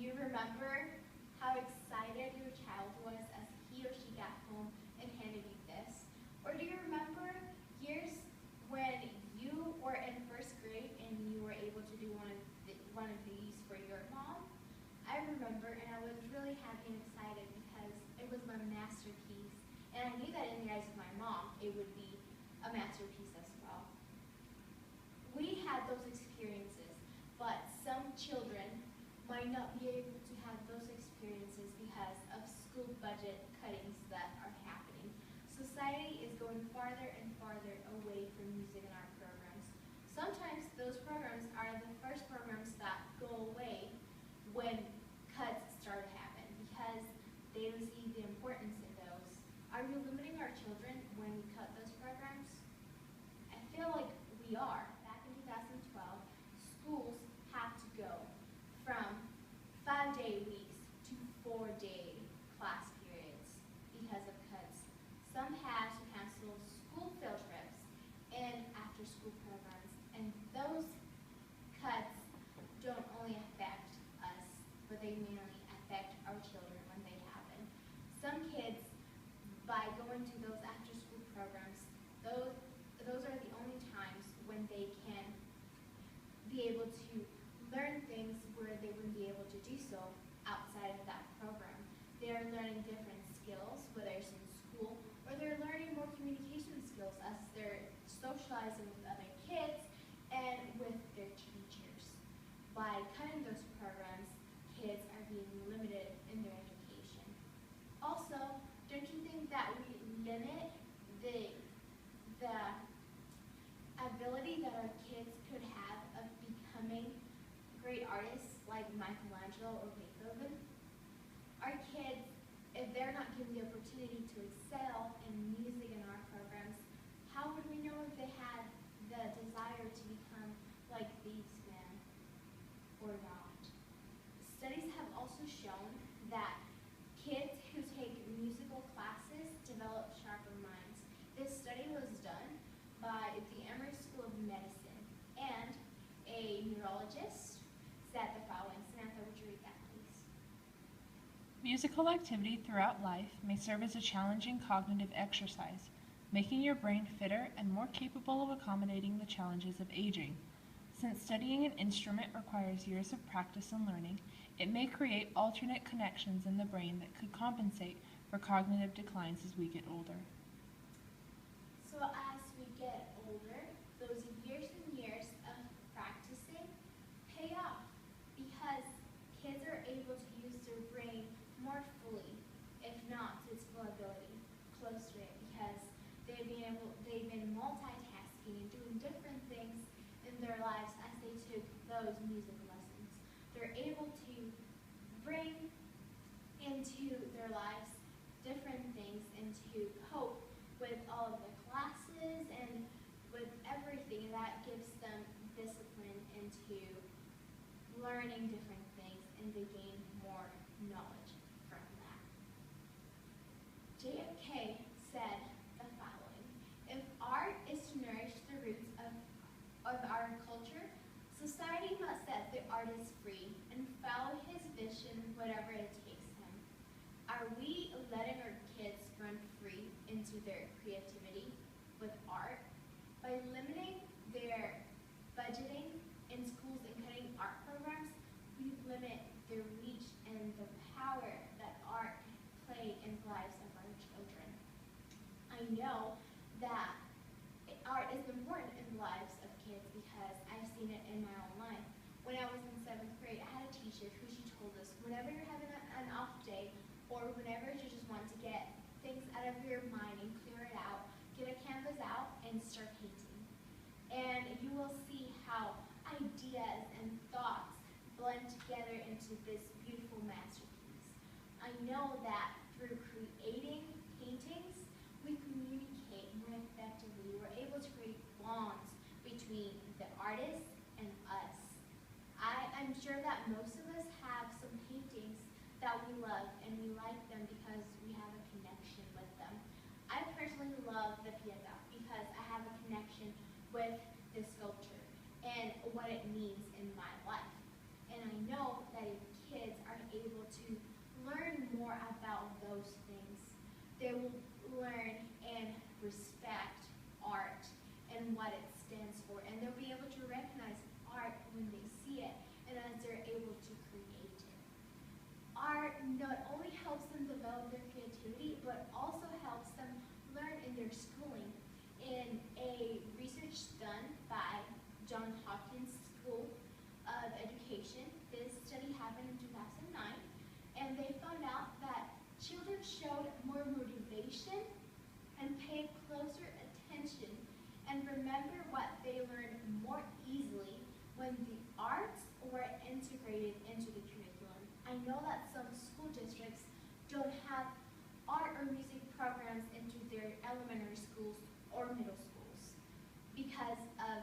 you remember how excited your child was as he or she got home and handed you this? Or do you remember years when you were in first grade and you were able to do one of these for your mom? I remember, and I was really happy and excited because it was my masterpiece. And I knew that in the eyes of my mom, it would be a masterpiece as well. We had those experiences, but some children might not be able to have those experiences because of school budget cuttings that are happening. Society is going farther and farther away from music and art programs. Sometimes those programs are the first programs that go away when cuts start to happen because they don't see the importance in those. Are we limiting our children when we cut those programs? I feel like we are. Back in 2012, schools have to go from 5-day weeks to 4-day class periods because of cuts. Some had to cancel school field trips and after-school programs, and those cuts don't only affect us, but they mainly affect our children when they happen. Some kids, by going to those after-school programs, those are the only times when they can be able to learn things where they wouldn't be able to do so outside of that program. They are learning different skills, whether it's in school, or they're learning more communication skills as they're socializing with other kids and with their teachers. By cutting those programs, kids are being limited in their education. Also, don't you think that we limit the ability that our kids could have of becoming great artists like Michelangelo or Beethoven? Our kids, if they're not given the opportunity to excel in music and art programs, how would we know if they had the desire to become like these men or not? Studies have also shown that kids who take musical classes develop sharper minds. This study was done by the Emory School of Medicine, and a neurologist said the following. Samantha, would you read that, please? Musical activity throughout life may serve as a challenging cognitive exercise, making your brain fitter and more capable of accommodating the challenges of aging. Since studying an instrument requires years of practice and learning, it may create alternate connections in the brain that could compensate for cognitive declines as we get older. So as we get older, those years and years of practicing pay off because kids are able to use their brain more fully, if not to its full ability, close to it, because they've been multitasking and doing different things in their lives as they took those music lessons. They're able to bring into their lives different things and to cope with all of the classes and with everything that gives them discipline into learning different things, and they gain more knowledge from that. JFK said the following: if art is to nourish the roots of our culture, society must set the artist free and follow his vision whatever it takes him. Are we letting our kids run free into their creativity with art? By limiting their budgeting in schools and cutting art programs, we limit their reach and the power that art can play in the lives of our children. I know that art is important in the lives of kids because I've seen it in my own life. When I was in 7th grade, I had a teacher who she told us, whenever you're having an off day, or whenever you just want to get things out of your mind and clear it out, get a canvas out and start painting. And you will see how ideas and thoughts blend together into this beautiful masterpiece. I know that through creating paintings, we communicate more effectively. We're able to create bonds between the artist and us. I'm sure that most of us have some paintings that we love and we like them because we have a connection with them. I personally love the Pieta because I have a connection with this sculpture and what it means in my life. And I know that if kids are when they see it and as they're able to create it. Art not only helps them develop their creativity, but also helps them learn in their schooling. In a research done by John Hopkins School of Education, this study happened in 2009, and they found out that children showed more motivation and paid closer attention and remember what they learned more easily when the arts were integrated into the curriculum. I know that some school districts don't have art or music programs into their elementary schools or middle schools because of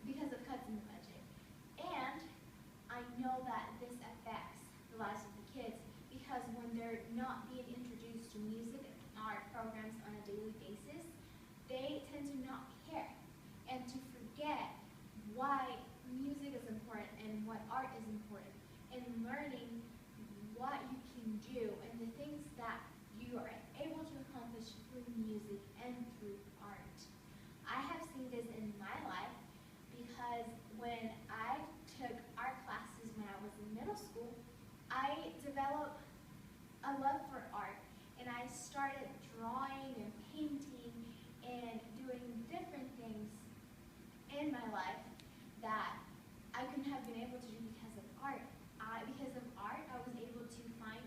because of cuts in the budget. And I know that this affects the lives of the kids because when they're not being introduced to music and art programs on a daily basis, they tend to not care and to forget why music is important and what art is important, and learning what you can do and the things that you are able to accomplish through music and through art. I have seen this in my life because when I took art classes when I was in middle school, I developed a love for art, and I started drawing and painting and doing different things in my life that I couldn't have been able to do because of art. Because of art, I was able to find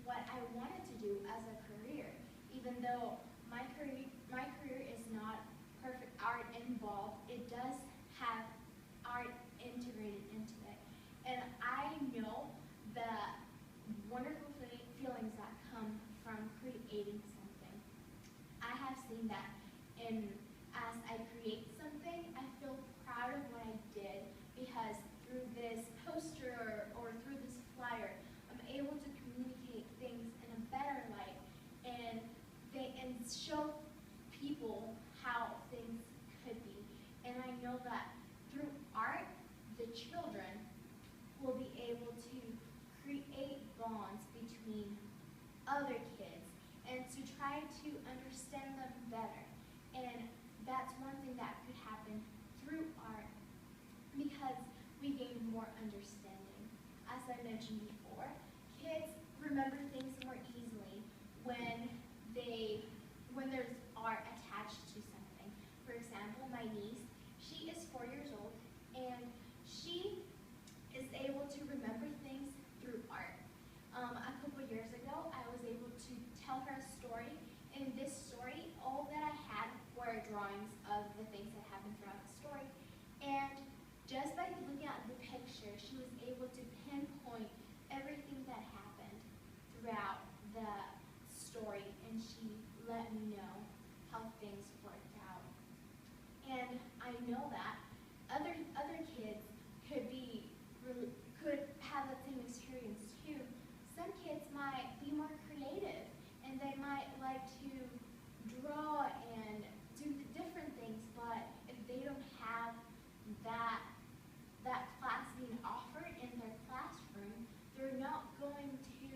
what I wanted to do as a career, even though my career is not perfect art involved. It does have art integrated into it, and I know the wonderful feelings that come from creating something. I have seen that as I create something, I feel proud of what I did because through this poster or through this flyer, I'm able to communicate things in a better light and show people how things could be. And I know that through art, the children will be able to create bonds between other kids and to try to understand them better. And that's one thing that could happen through art because we gain more understanding. As I mentioned before, kids remember things more easily when there's art attached to something. For example, my niece, she is 4 years old and she is able to remember things through art. A couple years ago, I was able to tell her a story. In this story, all that I had were drawings of the things that happened throughout the story. And just by looking at the picture, she was able to pinpoint everything that happened throughout the story, and she let me know how things worked out. And I know that other kids could have that same experience too. Some kids might be more creative and they might like to draw and do different things, but if they don't have that class being offered in their classroom, they're not going to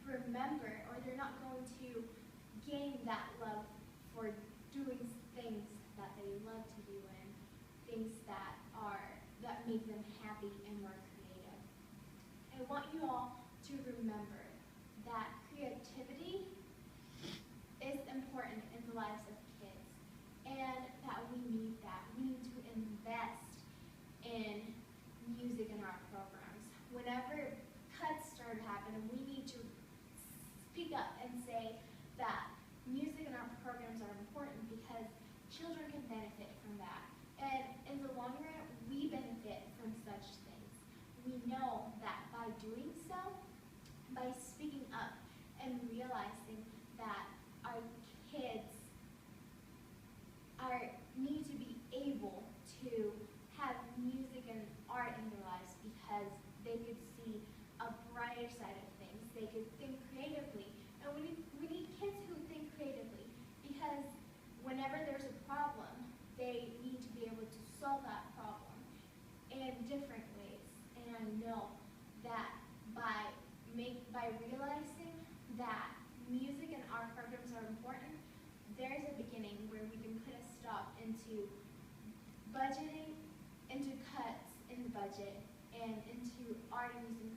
remember or they're not going to gain that love for doing things that they love to do and things that make them happy and more creative. I want you all to remember that creativity is important in the lives of kids and that we need that. We need to invest in music in our programs. Whenever cuts start happening, we need to speak up and say that music in our programs are important because children can benefit from that. And in the long run, we benefit from such things. We know that by doing so, by speaking up and realizing that our kids need to be able to have music and art in their lives because they could see a brighter side of things. They could think creatively. And we need kids who think creatively because whenever there's a problem, they need to be able to solve that problem in different ways. And I know that by realizing that music and art programs are important, there's a beginning where we can put a stop into budgeting budget and into art and music